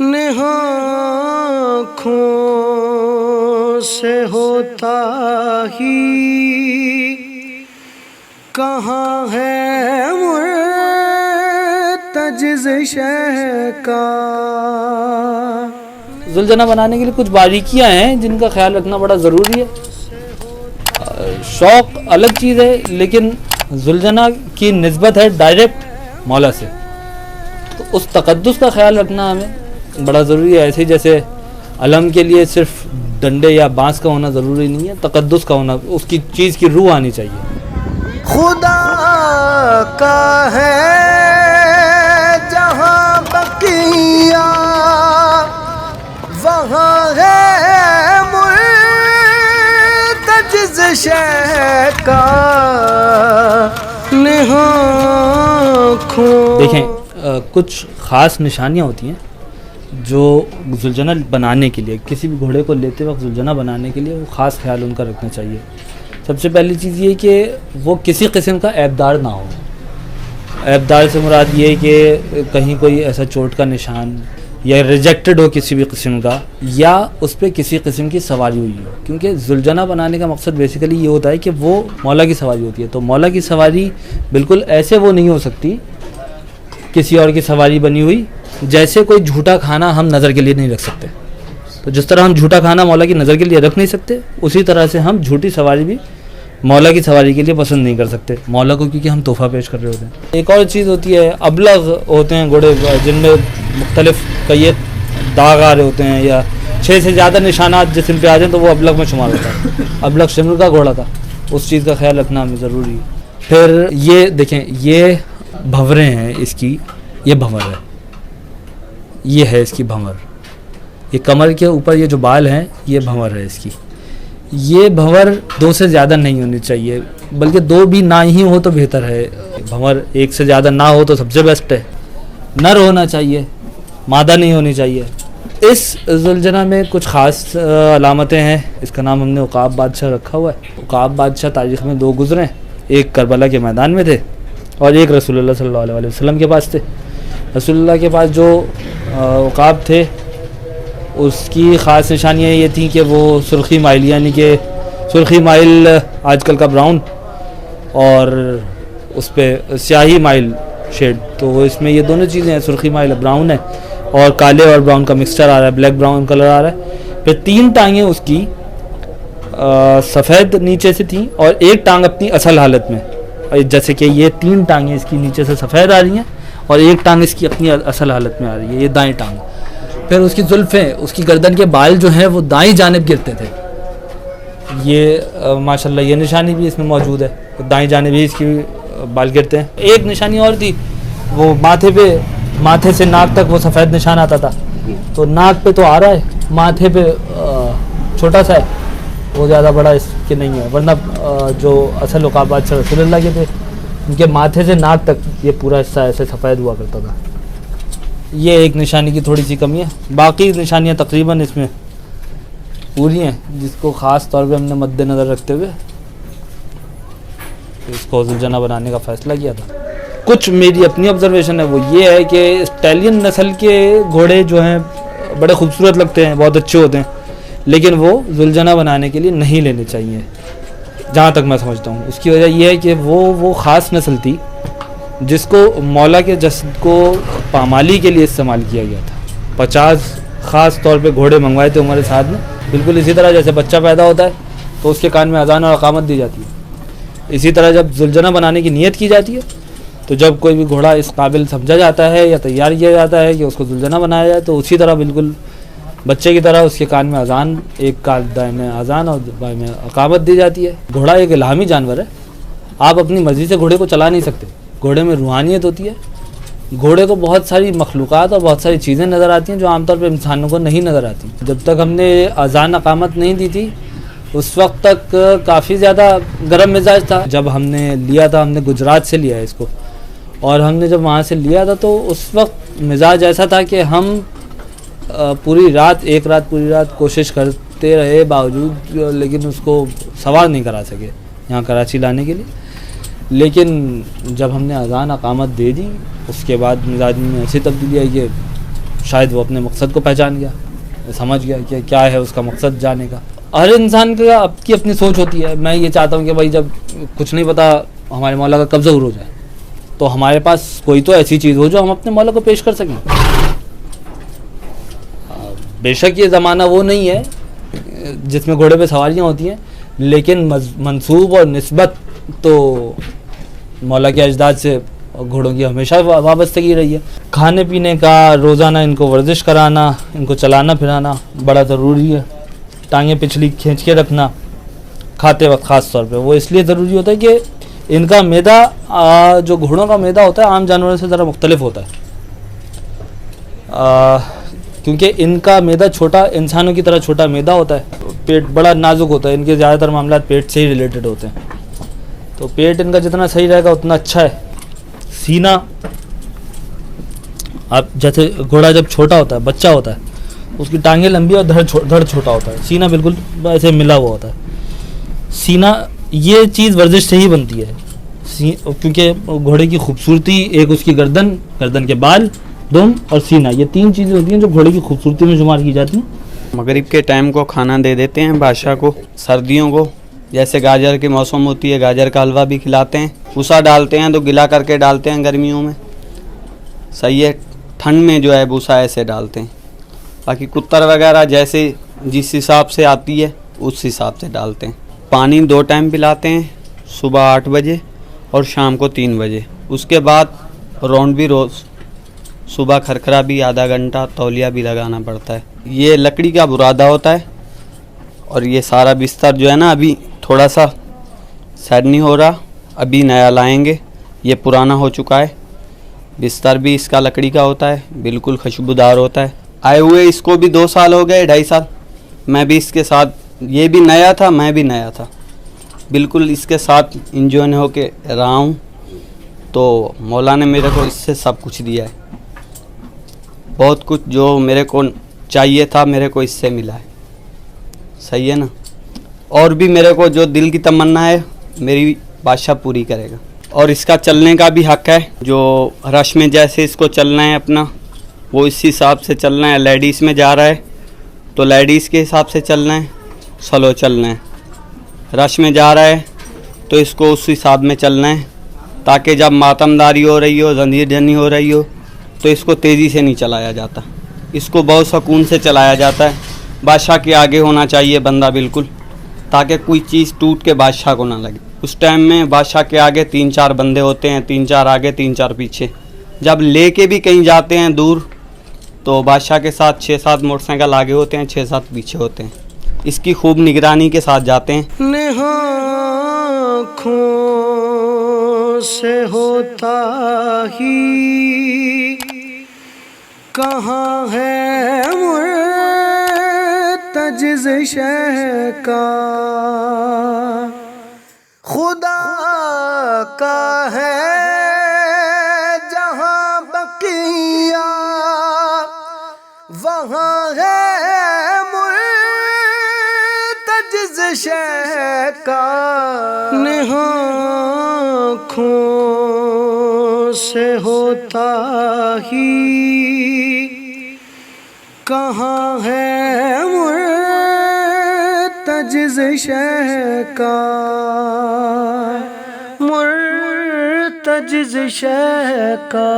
आँखों से होता ही कहाँ है मुर्तजिज़ शह का। जुलझना बनाने के लिए कुछ बारीकियां हैं जिनका ख्याल रखना बड़ा ज़रूरी है। शौक़ अलग चीज़ है, लेकिन जुलझना की निस्बत है डायरेक्ट मौला से, तो उस तक़द्दुस का ख्याल रखना हमें बड़ा ज़रूरी है। ऐसे ही जैसे अलम के लिए सिर्फ डंडे या बांस का होना ज़रूरी नहीं है, तक़द्दुस का होना, उसकी चीज़ की रूह आनी चाहिए। खुदा का है जहाँ बकिया वहाँ है मुर्तजिज़ शह का। देखें, कुछ ख़ास निशानियाँ होती हैं जो जुलझना बनाने के लिए, किसी भी घोड़े को लेते वक्त जुलझना बनाने के लिए वो ख़ास ख्याल उनका रखना चाहिए। सबसे पहली चीज़ ये कि वो किसी किस्म का ऐबदार ना हो। ऐबदार से मुराद ये है कि कहीं कोई ऐसा चोट का निशान या रिजेक्टेड हो किसी भी किस्म का, या उस पर किसी किस्म की सवारी हुई हो, क्योंकि जुलझना बनाने का मकसद बेसिकली ये होता है कि वो मौला की सवारी होती है। तो मौला की सवारी बिल्कुल ऐसे वो नहीं हो सकती किसी और की सवारी बनी हुई, जैसे कोई झूठा खाना हम नज़र के लिए नहीं रख सकते। तो जिस तरह हम झूठा खाना मौला की नज़र के लिए रख नहीं सकते, उसी तरह से हम झूठी सवारी भी मौला की सवारी के लिए पसंद नहीं कर सकते मौला को, क्योंकि हम तोहफ़ा पेश कर रहे होते हैं। एक और चीज़ होती है, अबलग होते हैं घोड़े जिनमें मुख्तलिफ कई दाग आ रहे होते हैं, या 6 से ज़्यादा निशानात जिसम पे आ जाएँ तो वो अबलग में शुमार होता है। अबलग शिमर का घोड़ा था, उस चीज़ का ख्याल रखना हमें ज़रूरी है। फिर ये देखें, ये भंवरें हैं इसकी, ये भंवर है, ये है इसकी भंवर, ये कमर के ऊपर ये जो बाल हैं ये भंवर है इसकी। ये भंवर 2 से ज़्यादा नहीं होनी चाहिए, बल्कि 2 भी ना ही हो तो बेहतर है। भंवर 1 से ज़्यादा ना हो तो सबसे बेस्ट है। नर होना चाहिए, मादा नहीं होनी चाहिए। इस जुलझना में कुछ ख़ास अलामतें हैं। इसका नाम हमने उकाब बादशाह रखा हुआ है। उकाब बादशाह तारीख़ में 2 गुज़रे, एक करबला के मैदान में थे और एक रसूलुल्लाह सल्लल्लाहु अलैहि वसल्लम के पास थे। रसूलुल्लाह के पास जो उकाब थे उसकी ख़ास निशानियाँ ये थी कि वो सुर्खी माइल, यानी कि सुर्खी माइल आजकल का ब्राउन और उस पर स्याही माइल शेड, तो इसमें ये दोनों चीज़ें हैं, सुर्खी माइल ब्राउन है और काले और ब्राउन का मिक्सचर आ रहा है, ब्लैक ब्राउन कलर आ रहा है। फिर 3 टांगें उसकी सफ़ेद नीचे से थी और एक टांग अपनी असल हालत में, जैसे कि ये 3 टांगें इसकी नीचे से सफ़ेद आ रही हैं और एक टांग इसकी अपनी असल हालत में आ रही है, ये दाएँ टांग। फिर उसकी जुल्फ़ें, उसकी गर्दन के बाल जो हैं वो दाईं जानिब गिरते थे। ये माशाल्लाह ये निशानी भी इसमें मौजूद है, दाईं जानिब ही इसकी बाल गिरते हैं। एक निशानी और थी, वो माथे पे, माथे से नाक तक वो सफ़ेद निशान आता था, तो नाक पे तो आ रहा है, माथे पे छोटा सा है, वो ज़्यादा बड़ा इसके नहीं है। वरना जो असल उकाब बादशाह रसूलुल्लाह के थे, उनके माथे से नाक तक ये पूरा हिस्सा ऐसे सफ़ेद हुआ करता था। ये एक निशानी की थोड़ी सी कमी है, बाकी निशानियाँ तकरीबन इसमें पूरी हैं, जिसको ख़ास तौर पे हमने मद्देनज़र रखते हुए इसको जुलझना बनाने का फ़ैसला किया था। कुछ मेरी अपनी ऑब्ज़र्वेशन है, वो ये है कि स्टैलियन नस्ल के घोड़े जो हैं बड़े खूबसूरत लगते हैं, बहुत अच्छे होते हैं, लेकिन वो जुलझना बनाने के लिए नहीं लेने चाहिए, जहाँ तक मैं समझता हूँ। उसकी वजह यह है कि वो ख़ास नस्ल थी जिसको मौला के जस्द को पामाली के लिए इस्तेमाल किया गया था। 50 ख़ास तौर पे घोड़े मंगवाए थे उमर साद ने, बिल्कुल इसी तरह जैसे बच्चा पैदा होता है तो उसके कान में अजान और अकामत दी जाती है, इसी तरह जब जुलझना बनाने की नीयत की जाती है, तो जब कोई भी घोड़ा इस काबिल समझा जाता है या तैयार किया जाता है कि उसको जुलझना बनाया जाए, तो उसी तरह बिल्कुल बच्चे की तरह उसके कान में अजान, एक कान दाएं में अजान और बाएं में अकामत दी जाती है। घोड़ा एक इल्हामी जानवर है, आप अपनी मर्ज़ी से घोड़े को चला नहीं सकते। घोड़े में रूहानियत होती है, घोड़े को बहुत सारी मखलूक़ात और बहुत सारी चीज़ें नज़र आती हैं जो आमतौर पर इंसानों को नहीं नज़र आती। जब तक हमने अजान अकामत नहीं दी थी उस वक्त तक काफ़ी ज़्यादा गर्म मिजाज था। जब हमने लिया था, हमने गुजरात से लिया है इसको, और हमने जब वहाँ से लिया था तो उस वक्त मिजाज ऐसा था कि हम पूरी रात, एक रात पूरी रात कोशिश करते रहे बावजूद, लेकिन उसको सवार नहीं करा सके यहाँ कराची लाने के लिए। लेकिन जब हमने अजान अकामत दे दी उसके बाद मिजाज में ऐसी तब्दीली आई कि शायद वो अपने मकसद को पहचान गया, समझ गया कि क्या है उसका मकसद जाने का। हर इंसान का आपकी अपनी सोच होती है। मैं ये चाहता हूँ कि भाई जब कुछ नहीं पता हमारे मौला का कब ज़हूर हो जाए, तो हमारे पास कोई तो ऐसी चीज़ हो जो हम अपने मौला को पेश कर सकें। बेशक ये ज़माना वो नहीं है जिसमें घोड़े पे सवारियाँ होती हैं, लेकिन मंसूब और निस्बत तो मौला के अजदाद से घोड़ों की हमेशा वाबस्तगी रही है। खाने पीने का, रोज़ाना इनको वर्जिश कराना, इनको चलाना फिराना बड़ा ज़रूरी है। टांगें पिछली खींच के रखना खाते वक्त ख़ास तौर पे, वो इसलिए ज़रूरी होता है कि इनका मैदा जो घोड़ों का मैदा होता है आम जानवरों से ज़रा मुख्तलिफ होता है, क्योंकि इनका मैदा छोटा, इंसानों की तरह छोटा मैदा होता है। पेट बड़ा नाजुक होता है, इनके ज़्यादातर मामला पेट से ही रिलेटेड होते हैं, तो पेट इनका जितना सही रहेगा उतना अच्छा है। सीना, आप जैसे घोड़ा जब छोटा होता है, बच्चा होता है, उसकी टांगें लंबी और धड़ छोटा होता है, सीना बिल्कुल ऐसे मिला हुआ होता है। सीना ये चीज़ वर्जिश से ही बनती है, क्योंकि घोड़े की खूबसूरती एक उसकी गर्दन के बाल, दुम और सीना, ये 3 चीज़ें होती हैं जो घोड़े की खूबसूरती में शुमार की जाती हैं। मगरिब के टाइम को खाना दे देते हैं बादशाह को। सर्दियों को जैसे गाजर की मौसम होती है, गाजर का हलवा भी खिलाते हैं। भूसा डालते हैं तो गिला करके डालते हैं गर्मियों में, सही है। ठंड में जो है भूसा ऐसे डालते हैं। बाकी कुत्तर वगैरह जैसे जिस हिसाब से आती है उस हिसाब से डालते हैं। पानी 2 टाइम पिलाते हैं, सुबह 8 बजे और शाम को 3 बजे। उसके बाद राउंड भी रोज़, सुबह खरखरा भी आधा घंटा, तौलिया भी लगाना पड़ता है। ये लकड़ी का बुरादा होता है और ये सारा बिस्तर जो है ना अभी थोड़ा सा सेट नहीं हो रहा, अभी नया लाएंगे, ये पुराना हो चुका है। बिस्तर भी इसका लकड़ी का होता है, बिल्कुल खुशबूदार होता है। आए हुए इसको भी 2 साल हो गए, 2.5 साल। मैं भी इसके साथ, ये भी नया था, मैं भी नया था, बिल्कुल इसके साथ इंजॉय होके रहा हूँ। तो मौला ने मेरे को इससे सब कुछ दिया है, बहुत कुछ जो मेरे को चाहिए था मेरे को इससे मिला है, सही है ना। और भी मेरे को जो दिल की तमन्ना है मेरी बादशाह पूरी करेगा। और इसका चलने का भी हक है, जो रश में जैसे इसको चलना है अपना, वो इस हिसाब से चलना है। लेडीज़ में जा रहा है तो लेडीज़ के हिसाब से चलना है, स्लो चलना है। रश में जा रहा है तो इसको उस हिसाब में चलना है, ताकि जब मातमदारी हो रही हो, जंजीर जनी हो रही हो, तो इसको तेज़ी से नहीं चलाया जाता, इसको बहुत सुकून से चलाया जाता है। बादशाह के आगे होना चाहिए बंदा बिल्कुल, ताकि कोई चीज़ टूट के बादशाह को ना लगे। उस टाइम में बादशाह के आगे 3-4 बंदे होते हैं, 3-4 आगे 3-4 पीछे। जब लेके भी कहीं जाते हैं दूर तो बादशाह के साथ 6-7 मोटरसाइकिल आगे होते हैं, 6-7 पीछे होते हैं। इसकी खूब निगरानी के साथ जाते हैं। आँखों से होता ही कहाँ है मुर्तजिज़ शह का, खुदा का है जहाँ बकिया, वहाँ है मुर्तजिज़ शह का। आँखों से होता ही कहाँ है मुर्तजिज़ शह का, मुर्तजिज़ शह का।